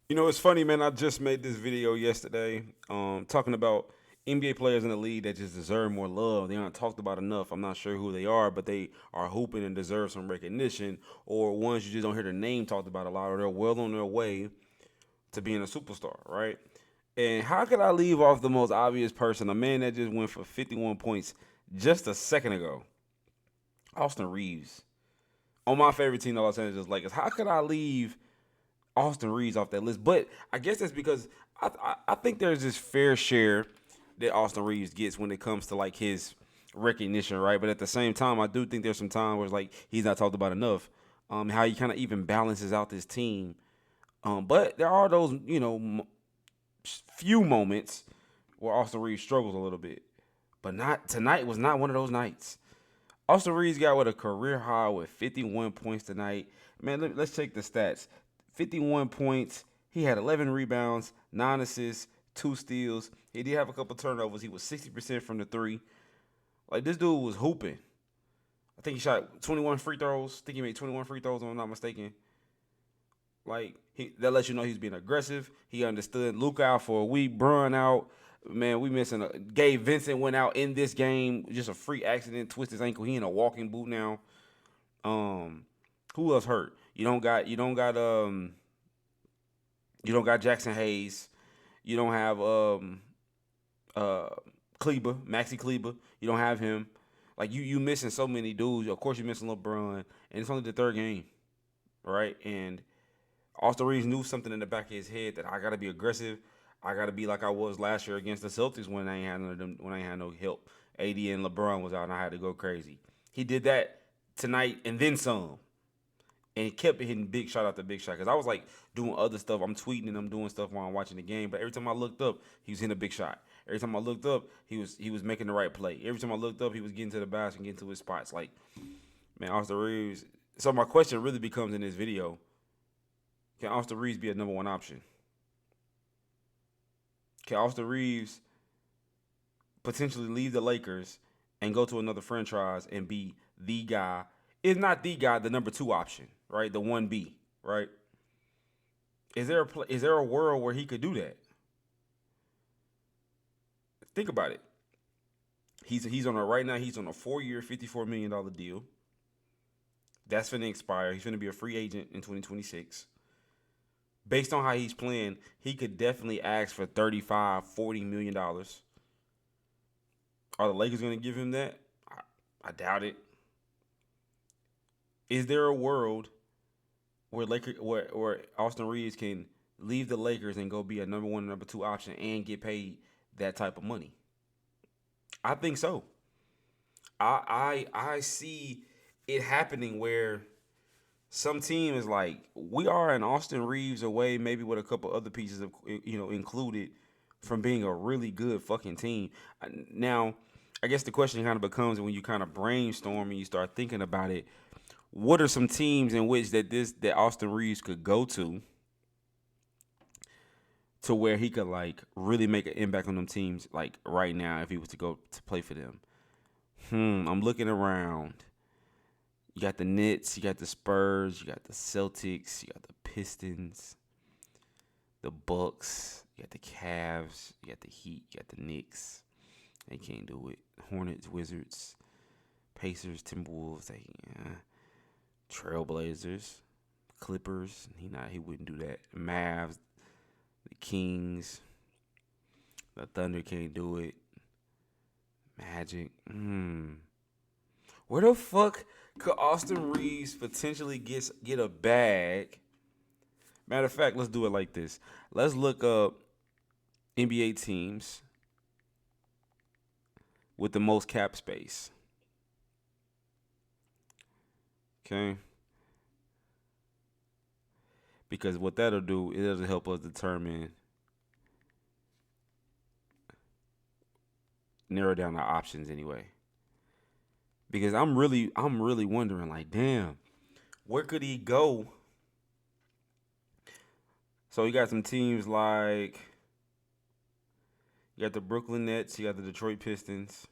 You know, it's funny, man. I just made this video yesterday, talking about NBA players in the league that just deserve more love. They aren't talked about enough. I'm not sure who they are, but they are hooping and deserve some recognition. Or ones you just don't hear their name talked about a lot, or they're well on their way to being a superstar, right? And how could I leave off the most obvious person, a man that just went for 51 points just a second ago? Austin Reaves. On my favorite team, the Los Angeles Lakers. How could I leave Austin Reaves off that list? But I guess that's because I think there's this fair share that Austin Reaves gets when it comes to like his recognition, right? But at the same time, I do think there's some time where it's like he's not talked about enough. How he kind of even balances out this team. But there are those, few moments where Austin Reaves struggles a little bit. But not tonight was not one of those nights. Austin Reeves got with a career high with 51 points tonight. Man, let's check the stats. 51 points. He had 11 rebounds, 9 assists, 2 steals. He did have a couple turnovers. He was 60% from the three. Like, this dude was hooping. I think he shot 21 free throws. I think he made 21 free throws, if I'm not mistaken. Like, that lets you know he's being aggressive. He understood Luke out for a week, Brun out. Man, we missing Gabe Vincent went out in this game. Just a freak accident, twist his ankle. He in a walking boot now. Um, who else hurt? You don't got Jackson Hayes. You don't have uh Kleber, Maxi Kleber. You don't have him. Like you missing so many dudes. Of course you're missing LeBron, and it's only the third game, right? And Austin Reeves knew something in the back of his head that I gotta be aggressive. I gotta be like I was last year against the Celtics when I ain't had none of them, when I ain't had no help. AD and LeBron was out and I had to go crazy. He did that tonight and then some. And he kept hitting big shot after big shot. Because I was like doing other stuff. I'm tweeting and I'm doing stuff while I'm watching the game. But every time I looked up, he was hitting a big shot. Every time I looked up, he was making the right play. Every time I looked up, he was getting to the basket and getting to his spots. Like, man, Austin Reeves. So my question really becomes in this video: can Austin Reeves be a number one option? Can Austin Reeves potentially leave the Lakers and go to another franchise and be the guy? If not the guy, the number two option, right? The 1B, right? Is there a world where he could do that? Think about it. He's on a right now. He's on a 4-year, $54 million deal. That's finna expire. He's finna be a free agent in 2026. Based on how he's playing, he could definitely ask for 35, $40 million. Are the Lakers gonna give him that? I doubt it. Is there a world where Austin Reeves can leave the Lakers and go be a number one, number two option and get paid that type of money? I think so. I see it happening where some team is like, we are an Austin Reeves away, maybe with a couple other pieces of included, from being a really good fucking team. Now, I guess the question kind of becomes when you kind of brainstorm and you start thinking about it. What are some teams in which that Austin Reeves could go to where he could like really make an impact on them teams like right now if he was to go to play for them? I'm looking around. You got the Nets, you got the Spurs, you got the Celtics, you got the Pistons, the Bucks, you got the Cavs, you got the Heat, you got the Knicks. They can't do it. Hornets, Wizards, Pacers, Timberwolves, Trailblazers, Clippers. He wouldn't do that. Mavs, the Kings, the Thunder can't do it. Magic. Where the fuck could Austin Reeves potentially get a bag? Matter of fact, let's do it like this. Let's look up NBA teams with the most cap space. Okay? Because what that'll do, it'll help us determine, narrow down our options anyway. Because I'm really wondering, like, damn, where could he go? So you got some teams like, you got the Brooklyn Nets, you got the Detroit Pistons,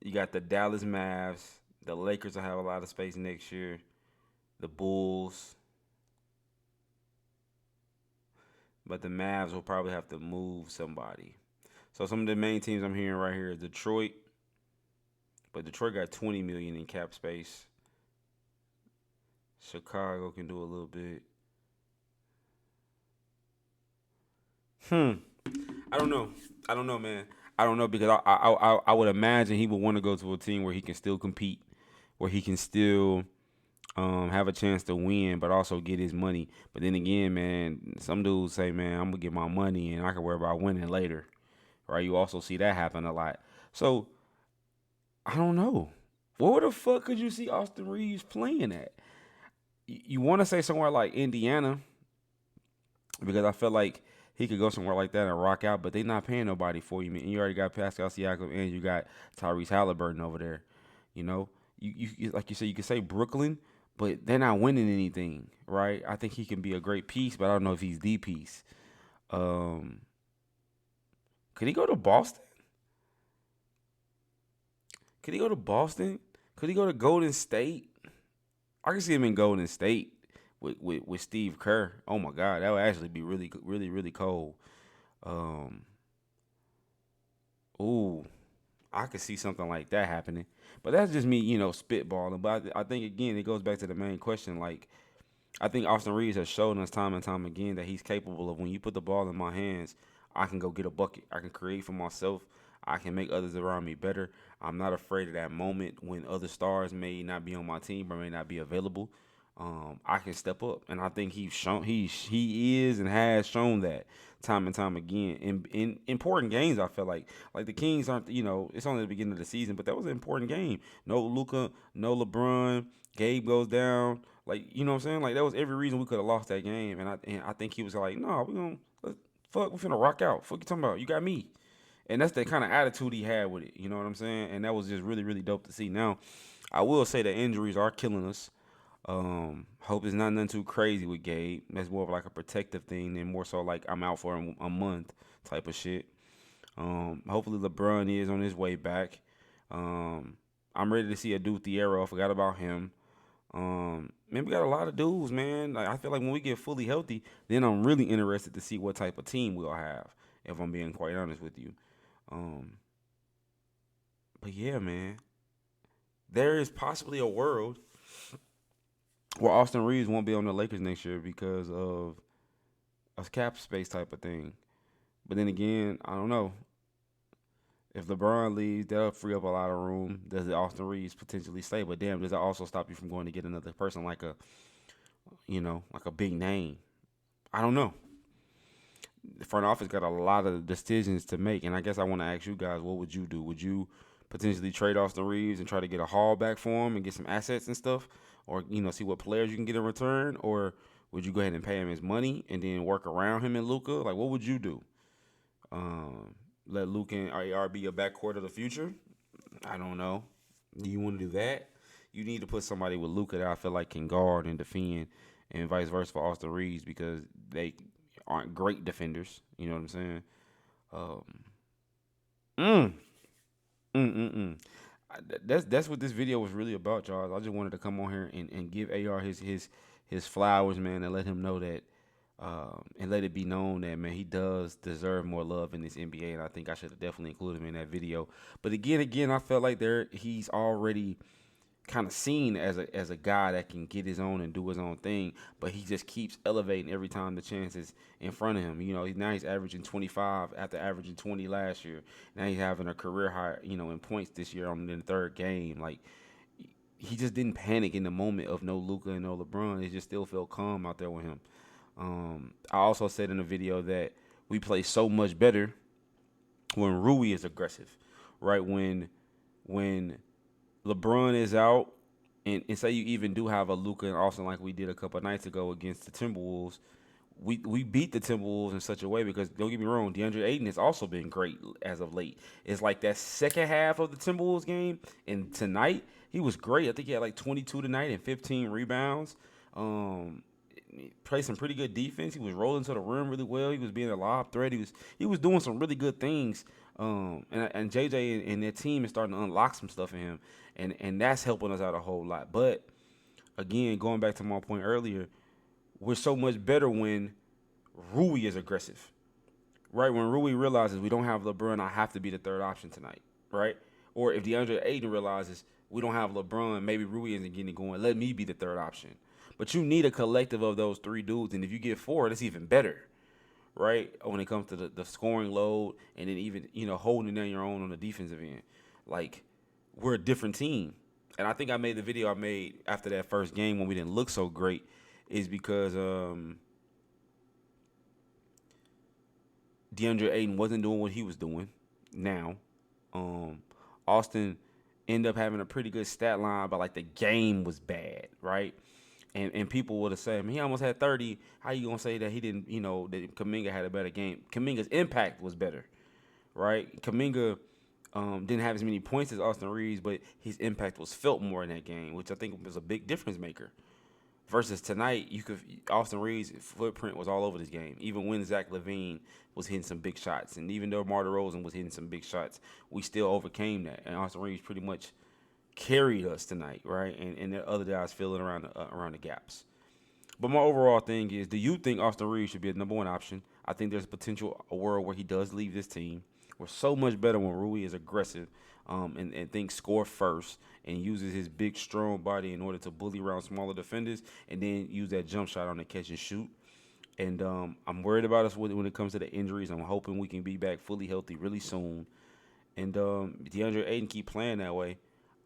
you got the Dallas Mavs, the Lakers will have a lot of space next year, the Bulls, but the Mavs will probably have to move somebody. So some of the main teams I'm hearing right here is Detroit, but Detroit got 20 million in cap space. Chicago can do a little bit. Hmm. I don't know. I don't know, man. I don't know because I would imagine he would want to go to a team where he can still compete, where he can still have a chance to win, but also get his money. But then again, man, some dudes say, man, I'm gonna get my money and I can worry about winning later. Right? You also see that happen a lot. So I don't know. Where the fuck could you see Austin Reaves playing at? You want to say somewhere like Indiana because I feel like he could go somewhere like that and rock out, but they not paying nobody for you, man. You already got Pascal Siakam and you got Tyrese Halliburton over there. You know, like you said, you could say Brooklyn, but they're not winning anything, right? I think he can be a great piece, but I don't know if he's the piece. Um, could he go to Boston? Could he go to Boston? Could he go to Golden State? I can see him in Golden State with Steve Kerr. Oh my God, that would actually be really, really, really cold. Um, ooh, I could see something like that happening. But that's just me, spitballing. But I think again, it goes back to the main question. Like, I think Austin Reaves has shown us time and time again that he's capable of when you put the ball in my hands, I can go get a bucket. I can create for myself. I can make others around me better. I'm not afraid of that moment when other stars may not be on my team or may not be available. I can step up, and I think he is and has shown that time and time again in important games. I feel like the Kings aren't, it's only the beginning of the season, but that was an important game. No Luka, no LeBron. Gabe goes down. Like, you know what I'm saying? Like, that was every reason we could have lost that game. And I think he was like, no, we finna rock out. Fuck you talking about? You got me. And that's the kind of attitude he had with it. You know what I'm saying? And that was just really, really dope to see. Now, I will say that injuries are killing us. Hope it's not nothing too crazy with Gabe. That's more of like a protective thing than more so like I'm out for a month type of shit. Hopefully LeBron is on his way back. I'm ready to see a dude Thiero. I forgot about him. Man, we got a lot of dudes, man. Like I feel like when we get fully healthy, then I'm really interested to see what type of team we'll have. If I'm being quite honest with you. Um, but yeah, man, there is possibly a world where Austin Reeves won't be on the Lakers next year because of a cap space type of thing. But then again, I don't know. If LeBron leaves, that'll free up a lot of room. Does Austin Reeves potentially stay? But damn, does that also stop you from going to get another person like like a big name? I don't know. The front office got a lot of decisions to make, and I guess I want to ask you guys, what would you do? Would you potentially trade Austin Reeves and try to get a haul back for him and get some assets and stuff, or see what players you can get in return, or would you go ahead and pay him his money and then work around him and Luca? Like, what would you do? Um, Let Luca and AR be a backcourt of the future? I don't know. Do you want to do that? You need to put somebody with Luca that I feel like can guard and defend, and vice versa for Austin Reeves because they aren't great defenders. You know what I'm saying? Um, mm, mm. That's what this video was really about, y'all. I just wanted to come on here and give AR his flowers, man, and let him know that, and let it be known that, man, he does deserve more love in this NBA, and I think I should have definitely included him in that video. But again, I felt like he's already kind of seen as a guy that can get his own and do his own thing, but he just keeps elevating every time the chance is in front of him. Now he's averaging 25 after averaging 20 last year. Now he's having a career high, in points this year on the third game. Like he just didn't panic in the moment of no Luka and no LeBron. It just still felt calm out there with him. I also said in the video that we play so much better when Rui is aggressive, right? When LeBron is out, and say you even do have a Luka and Austin like we did a couple of nights ago against the Timberwolves, we beat the Timberwolves in such a way because don't get me wrong, DeAndre Ayton has also been great as of late. It's like that second half of the Timberwolves game, and tonight he was great. I think he had like 22 tonight and 15 rebounds. Um, played some pretty good defense. He was rolling to the rim really well. He was being a lob threat. He was doing some really good things. And JJ and their team is starting to unlock some stuff in him, and that's helping us out a whole lot. But again, going back to my point earlier, we're so much better when Rui is aggressive, right? When Rui realizes we don't have LeBron, I have to be the third option tonight, right? Or if DeAndre Ayton realizes we don't have LeBron, maybe Rui isn't getting it going. Let me be the third option. But you need a collective of those three dudes, and if you get four, that's even better, right? When it comes to the scoring load, and then even holding down your own on the defensive end, like we're a different team. And I think I made the video I made after that first game when we didn't look so great, is because DeAndre Ayton wasn't doing what he was doing. Now, um, Austin ended up having a pretty good stat line, but like the game was bad, right? And people would have said, he almost had 30. How you gonna say that he didn't? That Kuminga had a better game. Kuminga's impact was better, right? Kuminga didn't have as many points as Austin Reaves, but his impact was felt more in that game, which I think was a big difference maker. Versus tonight, Austin Reaves' footprint was all over this game. Even when Zach LaVine was hitting some big shots, and even though Mar DeRozan was hitting some big shots, we still overcame that. And Austin Reaves pretty much carried us tonight, right? And the other guys filling around the gaps. But my overall thing is, do you think Austin Reaves should be a number one option? I think there's a world where he does leave this team. We're so much better when Rui is aggressive and thinks score first and uses his big, strong body in order to bully around smaller defenders and then use that jump shot on the catch and shoot. And I'm worried about us when it comes to the injuries. I'm hoping we can be back fully healthy really soon. And DeAndre Ayton keep playing that way.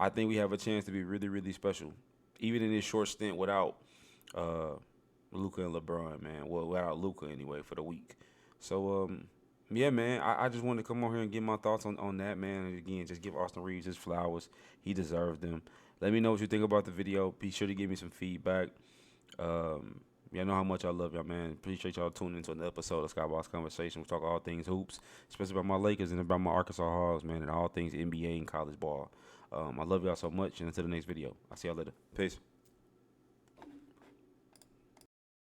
I think we have a chance to be really, really special, even in this short stint without Luka and LeBron, man. Well, without Luka anyway for the week. So, yeah, man, I just wanted to come on here and get my thoughts on that, man. And again, just give Austin Reaves his flowers. He deserves them. Let me know what you think about the video. Be sure to give me some feedback. Y'all know how much I love y'all, man. Appreciate y'all tuning into another episode of Skybox Conversation. We talk all things hoops, especially about my Lakers and about my Arkansas Hogs, man, and all things NBA and college ball. I love y'all so much, and until the next video, I'll see y'all later. Peace.